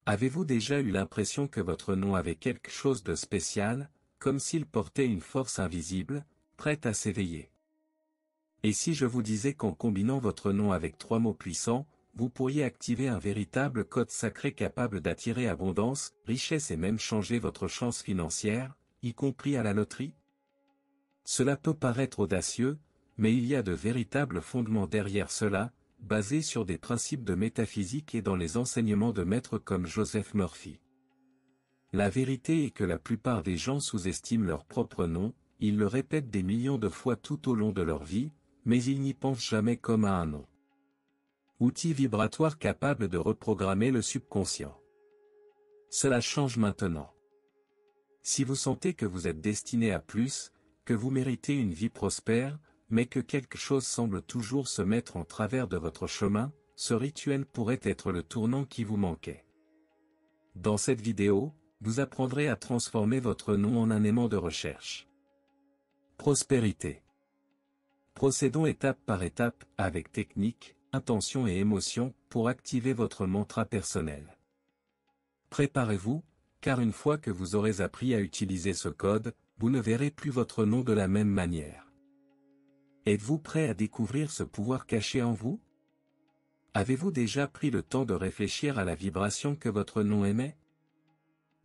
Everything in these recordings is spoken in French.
Avez-vous déjà eu l'impression que votre nom avait quelque chose de spécial, comme s'il portait une force invisible, prête à s'éveiller? Et si je vous disais qu'en combinant votre nom avec 3 mots puissants, vous pourriez activer un véritable code sacré capable d'attirer abondance, richesse et même changer votre chance financière, y compris à la loterie? Cela peut paraître audacieux, mais il y a de véritables fondements derrière cela, basés sur des principes de métaphysique et dans les enseignements de maîtres comme Joseph Murphy. La vérité est que la plupart des gens sous-estiment leur propre nom, ils le répètent des millions de fois tout au long de leur vie, mais ils n'y pensent jamais comme à un nom. Outil vibratoire capable de reprogrammer le subconscient. Cela change maintenant. Si vous sentez que vous êtes destiné à plus, que vous méritez une vie prospère, mais que quelque chose semble toujours se mettre en travers de votre chemin, ce rituel pourrait être le tournant qui vous manquait. Dans cette vidéo, vous apprendrez à transformer votre nom en un aimant de recherche. Prospérité. Procédons étape par étape, avec technique, intention et émotion, pour activer votre mantra personnel. Préparez-vous, car une fois que vous aurez appris à utiliser ce code, vous ne verrez plus votre nom de la même manière. Êtes-vous prêt à découvrir ce pouvoir caché en vous? Avez-vous déjà pris le temps de réfléchir à la vibration que votre nom émet?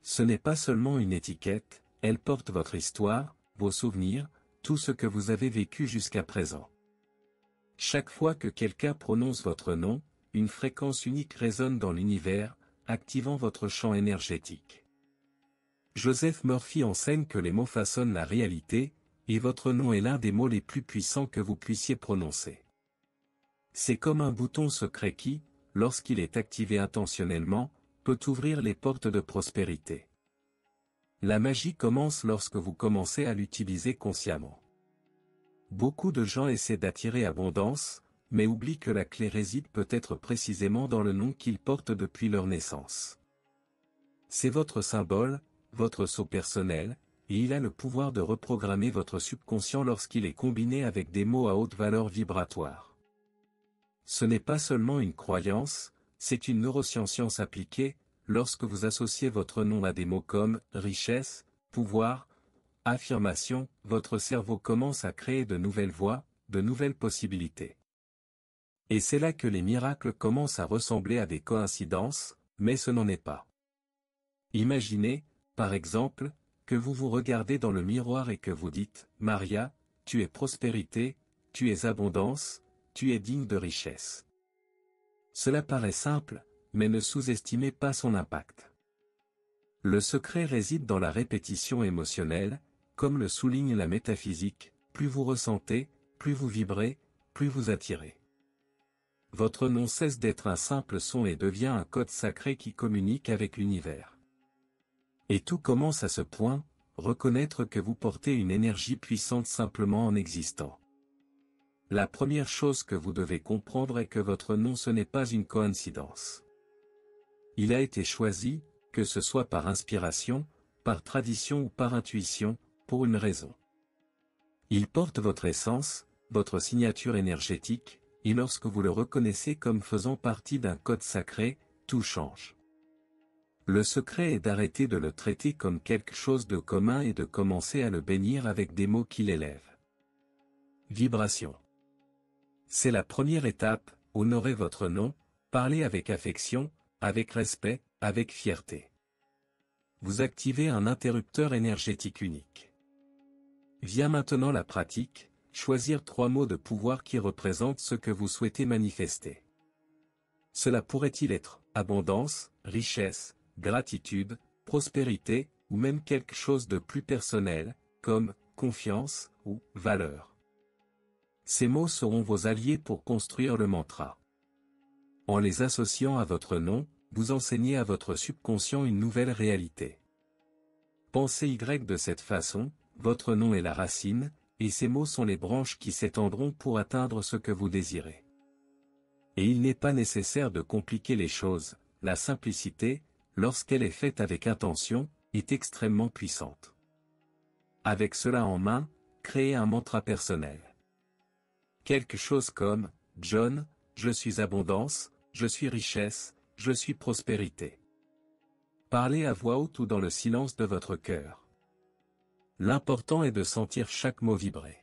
Ce n'est pas seulement une étiquette, elle porte votre histoire, vos souvenirs, tout ce que vous avez vécu jusqu'à présent. Chaque fois que quelqu'un prononce votre nom, une fréquence unique résonne dans l'univers, activant votre champ énergétique. Joseph Murphy enseigne que les mots façonnent la réalité, et votre nom est l'un des mots les plus puissants que vous puissiez prononcer. C'est comme un bouton secret qui, lorsqu'il est activé intentionnellement, peut ouvrir les portes de prospérité. La magie commence lorsque vous commencez à l'utiliser consciemment. Beaucoup de gens essaient d'attirer abondance, mais oublient que la clé réside peut-être précisément dans le nom qu'ils portent depuis leur naissance. C'est votre symbole, votre sceau personnel, et il a le pouvoir de reprogrammer votre subconscient lorsqu'il est combiné avec des mots à haute valeur vibratoire. Ce n'est pas seulement une croyance, c'est une neuroscience appliquée, lorsque vous associez votre nom à des mots comme richesse, pouvoir, affirmation, votre cerveau commence à créer de nouvelles voies, de nouvelles possibilités. Et c'est là que les miracles commencent à ressembler à des coïncidences, mais ce n'en est pas. Imaginez, par exemple, que vous vous regardez dans le miroir et que vous dites « Maria, tu es prospérité, tu es abondance, tu es digne de richesse ». Cela paraît simple, mais ne sous-estimez pas son impact. Le secret réside dans la répétition émotionnelle, comme le souligne la métaphysique, plus vous ressentez, plus vous vibrez, plus vous attirez. Votre nom cesse d'être un simple son et devient un code sacré qui communique avec l'univers. Et tout commence à ce point, reconnaître que vous portez une énergie puissante simplement en existant. La première chose que vous devez comprendre est que votre nom ce n'est pas une coïncidence. Il a été choisi, que ce soit par inspiration, par tradition ou par intuition, pour une raison. Il porte votre essence, votre signature énergétique, et lorsque vous le reconnaissez comme faisant partie d'un code sacré, tout change. Le secret est d'arrêter de le traiter comme quelque chose de commun et de commencer à le bénir avec des mots qui l'élèvent. Vibration. C'est la première étape, honorez votre nom, parlez avec affection, avec respect, avec fierté. Vous activez un interrupteur énergétique unique. Vient maintenant la pratique, choisir 3 mots de pouvoir qui représentent ce que vous souhaitez manifester. Cela pourrait-il être abondance, richesse, gratitude, prospérité, ou même quelque chose de plus personnel, comme confiance ou valeur. Ces mots seront vos alliés pour construire le mantra. En les associant à votre nom, vous enseignez à votre subconscient une nouvelle réalité. Pensez Y de cette façon, votre nom est la racine, et ces mots sont les branches qui s'étendront pour atteindre ce que vous désirez. Et il n'est pas nécessaire de compliquer les choses, la simplicité, lorsqu'elle est faite avec intention, est extrêmement puissante. Avec cela en main, créez un mantra personnel. Quelque chose comme « John, je suis abondance, je suis richesse, je suis prospérité ». Parlez à voix haute ou dans le silence de votre cœur. L'important est de sentir chaque mot vibrer.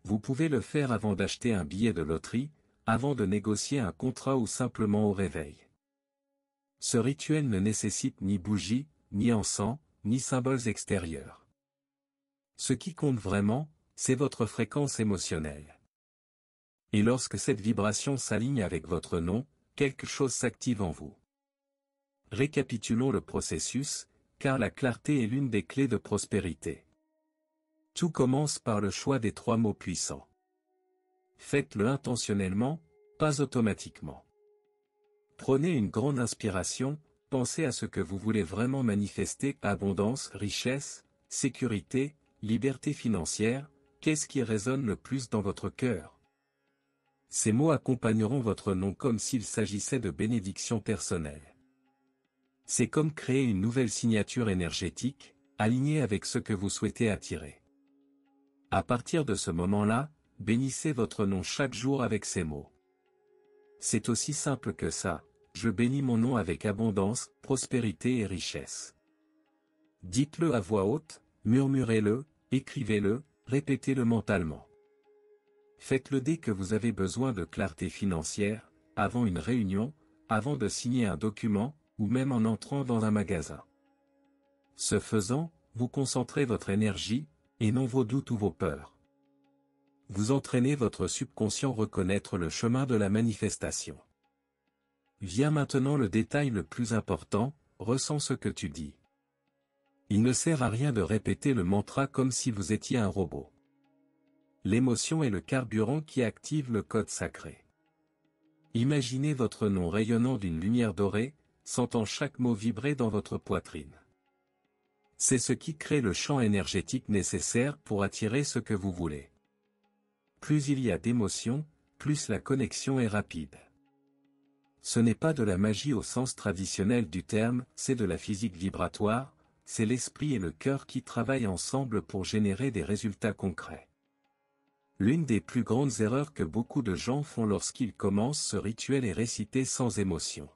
Vous pouvez le faire avant d'acheter un billet de loterie, avant de négocier un contrat ou simplement au réveil. Ce rituel ne nécessite ni bougie, ni encens, ni symboles extérieurs. Ce qui compte vraiment, c'est votre fréquence émotionnelle. Et lorsque cette vibration s'aligne avec votre nom, quelque chose s'active en vous. Récapitulons le processus, car la clarté est l'une des clés de prospérité. Tout commence par le choix des 3 mots puissants. Faites-le intentionnellement, pas automatiquement. Prenez une grande inspiration, pensez à ce que vous voulez vraiment manifester: abondance, richesse, sécurité, liberté financière. Qu'est-ce qui résonne le plus dans votre cœur? Ces mots accompagneront votre nom comme s'il s'agissait de bénédictions personnelles. C'est comme créer une nouvelle signature énergétique, alignée avec ce que vous souhaitez attirer. À partir de ce moment-là, bénissez votre nom chaque jour avec ces mots. C'est aussi simple que ça: je bénis mon nom avec abondance, prospérité et richesse. Dites-le à voix haute, murmurez-le, écrivez-le, répétez-le mentalement. Faites-le dès que vous avez besoin de clarté financière, avant une réunion, avant de signer un document, ou même en entrant dans un magasin. Ce faisant, vous concentrez votre énergie, et non vos doutes ou vos peurs. Vous entraînez votre subconscient à reconnaître le chemin de la manifestation. Vient maintenant le détail le plus important: ressens ce que tu dis. Il ne sert à rien de répéter le mantra comme si vous étiez un robot. L'émotion est le carburant qui active le code sacré. Imaginez votre nom rayonnant d'une lumière dorée, sentant chaque mot vibrer dans votre poitrine. C'est ce qui crée le champ énergétique nécessaire pour attirer ce que vous voulez. Plus il y a d'émotions, plus la connexion est rapide. Ce n'est pas de la magie au sens traditionnel du terme, c'est de la physique vibratoire, c'est l'esprit et le cœur qui travaillent ensemble pour générer des résultats concrets. L'une des plus grandes erreurs que beaucoup de gens font lorsqu'ils commencent ce rituel est réciter sans émotion.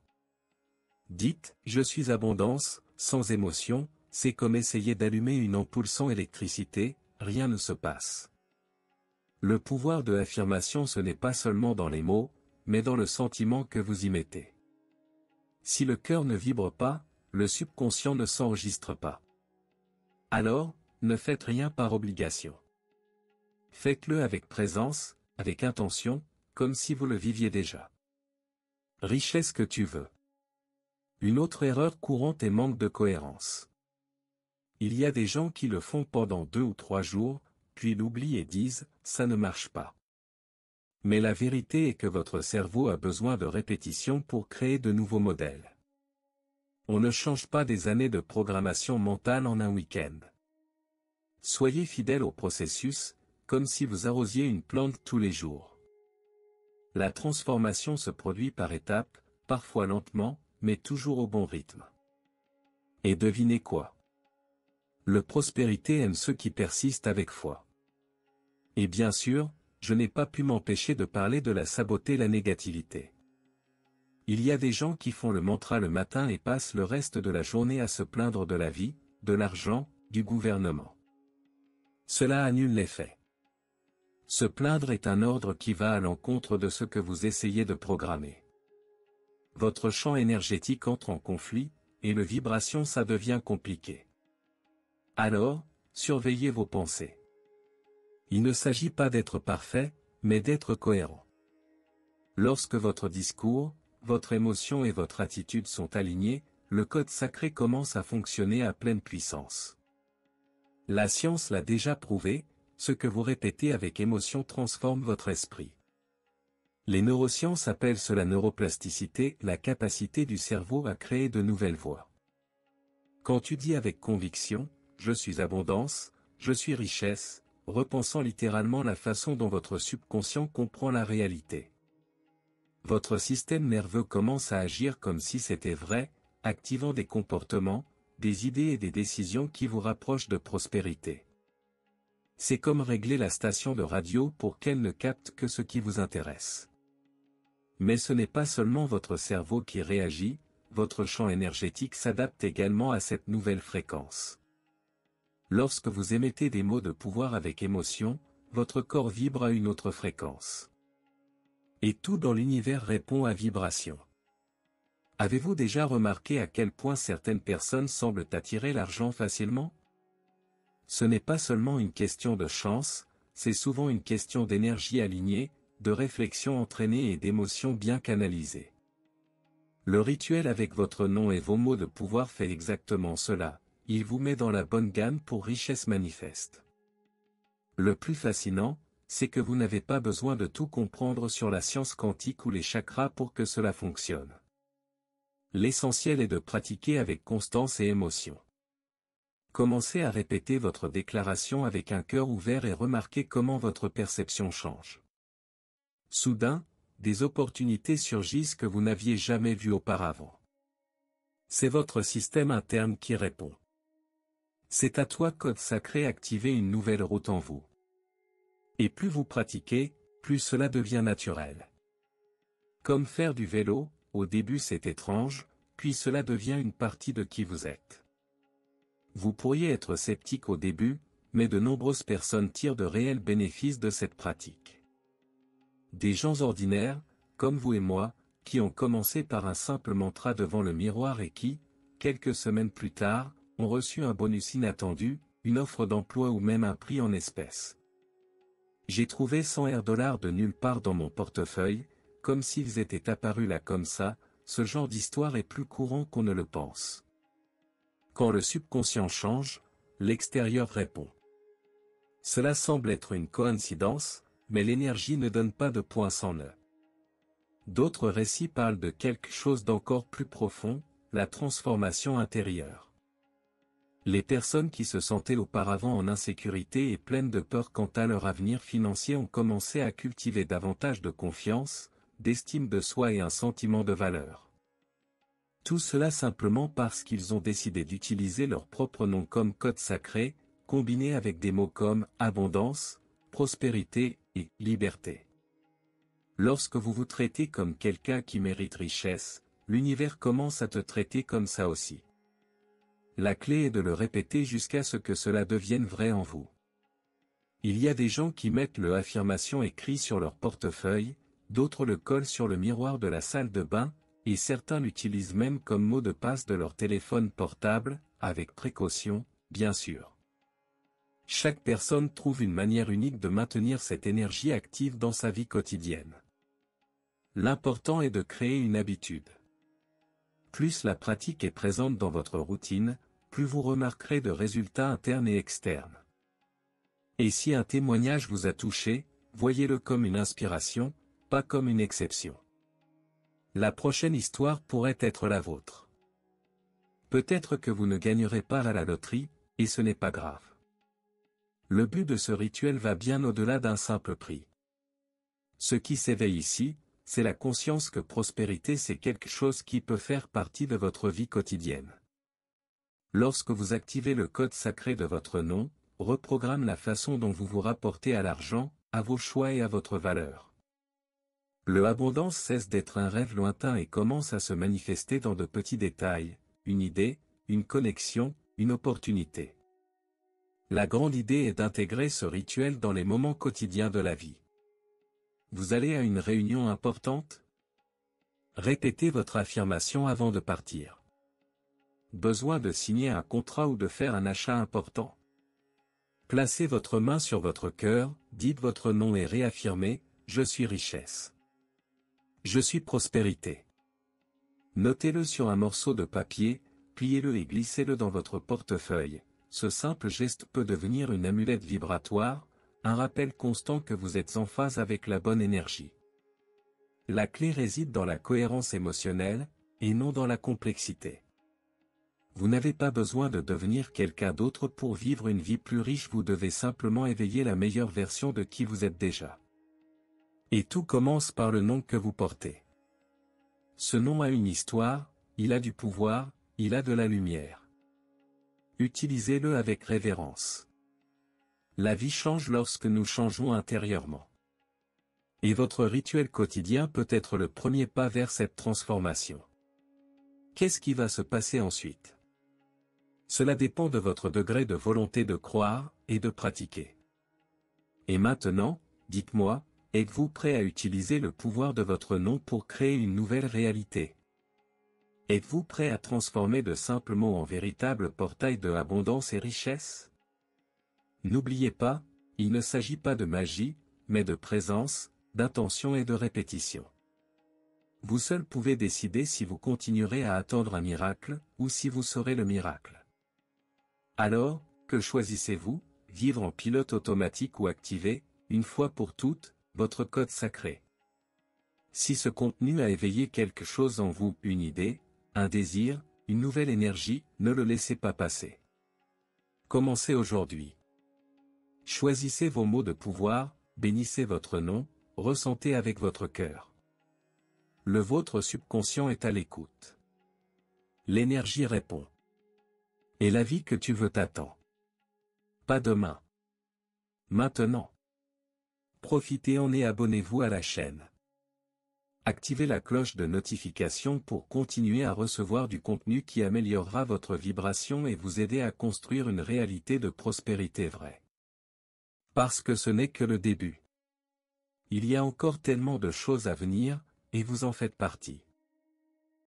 Dites « je suis abondance » sans émotion, c'est comme essayer d'allumer une ampoule sans électricité, rien ne se passe. Le pouvoir de l'affirmation, ce n'est pas seulement dans les mots, mais dans le sentiment que vous y mettez. Si le cœur ne vibre pas, le subconscient ne s'enregistre pas. Alors, ne faites rien par obligation. Faites-le avec présence, avec intention, comme si vous le viviez déjà. Richesse que tu veux. Une autre erreur courante est manque de cohérence. Il y a des gens qui le font pendant 2 ou 3 jours, puis l'oublient et disent « ça ne marche pas ». Mais la vérité est que votre cerveau a besoin de répétition pour créer de nouveaux modèles. On ne change pas des années de programmation mentale en un week-end. Soyez fidèle au processus, comme si vous arrosiez une plante tous les jours. La transformation se produit par étapes, parfois lentement, mais toujours au bon rythme. Et devinez quoi? Le prospérité aime ceux qui persistent avec foi. Et bien sûr, je n'ai pas pu m'empêcher de parler de la saboter la négativité. Il y a des gens qui font le mantra le matin et passent le reste de la journée à se plaindre de la vie, de l'argent, du gouvernement. Cela annule l'effet. Se plaindre est un ordre qui va à l'encontre de ce que vous essayez de programmer. Votre champ énergétique entre en conflit, et le vibration ça devient compliqué. Alors, surveillez vos pensées. Il ne s'agit pas d'être parfait, mais d'être cohérent. Lorsque votre discours, votre émotion et votre attitude sont alignés, le code sacré commence à fonctionner à pleine puissance. La science l'a déjà prouvé, ce que vous répétez avec émotion transforme votre esprit. Les neurosciences appellent cela neuroplasticité, la capacité du cerveau à créer de nouvelles voies. Quand tu dis avec conviction, « je suis abondance, je suis richesse », repensant littéralement la façon dont votre subconscient comprend la réalité. Votre système nerveux commence à agir comme si c'était vrai, activant des comportements, des idées et des décisions qui vous rapprochent de prospérité. C'est comme régler la station de radio pour qu'elle ne capte que ce qui vous intéresse. Mais ce n'est pas seulement votre cerveau qui réagit, votre champ énergétique s'adapte également à cette nouvelle fréquence. Lorsque vous émettez des mots de pouvoir avec émotion, votre corps vibre à une autre fréquence. Et tout dans l'univers répond à vibration. Avez-vous déjà remarqué à quel point certaines personnes semblent attirer l'argent facilement? Ce n'est pas seulement une question de chance, c'est souvent une question d'énergie alignée, de réflexion entraînée et d'émotions bien canalisées. Le rituel avec votre nom et vos mots de pouvoir fait exactement cela, il vous met dans la bonne gamme pour richesse manifeste. Le plus fascinant, c'est que vous n'avez pas besoin de tout comprendre sur la science quantique ou les chakras pour que cela fonctionne. L'essentiel est de pratiquer avec constance et émotion. Commencez à répéter votre déclaration avec un cœur ouvert et remarquez comment votre perception change. Soudain, des opportunités surgissent que vous n'aviez jamais vues auparavant. C'est votre système interne qui répond. C'est à toi, code sacré, activer une nouvelle route en vous. Et plus vous pratiquez, plus cela devient naturel. Comme faire du vélo, au début c'est étrange, puis cela devient une partie de qui vous êtes. Vous pourriez être sceptique au début, mais de nombreuses personnes tirent de réels bénéfices de cette pratique. Des gens ordinaires, comme vous et moi, qui ont commencé par un simple mantra devant le miroir et qui, quelques semaines plus tard, ont reçu un bonus inattendu, une offre d'emploi ou même un prix en espèces. J'ai trouvé 100 $ de nulle part dans mon portefeuille, comme s'ils étaient apparus là comme ça. Ce genre d'histoire est plus courant qu'on ne le pense. Quand le subconscient change, l'extérieur répond. Cela semble être une coïncidence, mais l'énergie ne donne pas de point sans nœud. D'autres récits parlent de quelque chose d'encore plus profond, la transformation intérieure. Les personnes qui se sentaient auparavant en insécurité et pleines de peur quant à leur avenir financier ont commencé à cultiver davantage de confiance, d'estime de soi et un sentiment de valeur. Tout cela simplement parce qu'ils ont décidé d'utiliser leur propre nom comme code sacré, combiné avec des mots comme abondance, prospérité et liberté. Lorsque vous vous traitez comme quelqu'un qui mérite richesse, l'univers commence à te traiter comme ça aussi. La clé est de le répéter jusqu'à ce que cela devienne vrai en vous. Il y a des gens qui mettent le affirmation écrit sur leur portefeuille, d'autres le collent sur le miroir de la salle de bain, et certains l'utilisent même comme mot de passe de leur téléphone portable, avec précaution, bien sûr. Chaque personne trouve une manière unique de maintenir cette énergie active dans sa vie quotidienne. L'important est de créer une habitude. Plus la pratique est présente dans votre routine, plus vous remarquerez de résultats internes et externes. Et si un témoignage vous a touché, voyez-le comme une inspiration, pas comme une exception. La prochaine histoire pourrait être la vôtre. Peut-être que vous ne gagnerez pas à la loterie, et ce n'est pas grave. Le but de ce rituel va bien au-delà d'un simple prix. Ce qui s'éveille ici, c'est la conscience que prospérité c'est quelque chose qui peut faire partie de votre vie quotidienne. Lorsque vous activez le code sacré de votre nom, reprogramme la façon dont vous vous rapportez à l'argent, à vos choix et à votre valeur. Le abondance cesse d'être un rêve lointain et commence à se manifester dans de petits détails, une idée, une connexion, une opportunité. La grande idée est d'intégrer ce rituel dans les moments quotidiens de la vie. Vous allez à une réunion importante? Répétez votre affirmation avant de partir. Besoin de signer un contrat ou de faire un achat important? Placez votre main sur votre cœur, dites votre nom et réaffirmez « Je suis richesse ». Je suis prospérité. Notez-le sur un morceau de papier, pliez-le et glissez-le dans votre portefeuille. Ce simple geste peut devenir une amulette vibratoire, un rappel constant que vous êtes en phase avec la bonne énergie. La clé réside dans la cohérence émotionnelle, et non dans la complexité. Vous n'avez pas besoin de devenir quelqu'un d'autre pour vivre une vie plus riche, vous devez simplement éveiller la meilleure version de qui vous êtes déjà. Et tout commence par le nom que vous portez. Ce nom a une histoire, il a du pouvoir, il a de la lumière. Utilisez-le avec révérence. La vie change lorsque nous changeons intérieurement. Et votre rituel quotidien peut être le premier pas vers cette transformation. Qu'est-ce qui va se passer ensuite? Cela dépend de votre degré de volonté de croire et de pratiquer. Et maintenant, dites-moi, êtes-vous prêt à utiliser le pouvoir de votre nom pour créer une nouvelle réalité? Êtes-vous prêt à transformer de simples mots en véritables portails de abondance et richesse? N'oubliez pas, il ne s'agit pas de magie, mais de présence, d'intention et de répétition. Vous seul pouvez décider si vous continuerez à attendre un miracle, ou si vous serez le miracle. Alors, que choisissez-vous, vivre en pilote automatique ou activer, une fois pour toutes, votre code sacré? Si ce contenu a éveillé quelque chose en vous, une idée, un désir, une nouvelle énergie, ne le laissez pas passer. Commencez aujourd'hui. Choisissez vos mots de pouvoir, bénissez votre nom, ressentez avec votre cœur. Le vôtre subconscient est à l'écoute. L'énergie répond. Et la vie que tu veux t'attend. Pas demain. Maintenant. Profitez-en et abonnez-vous à la chaîne. Activez la cloche de notification pour continuer à recevoir du contenu qui améliorera votre vibration et vous aider à construire une réalité de prospérité vraie. Parce que ce n'est que le début. Il y a encore tellement de choses à venir, et vous en faites partie.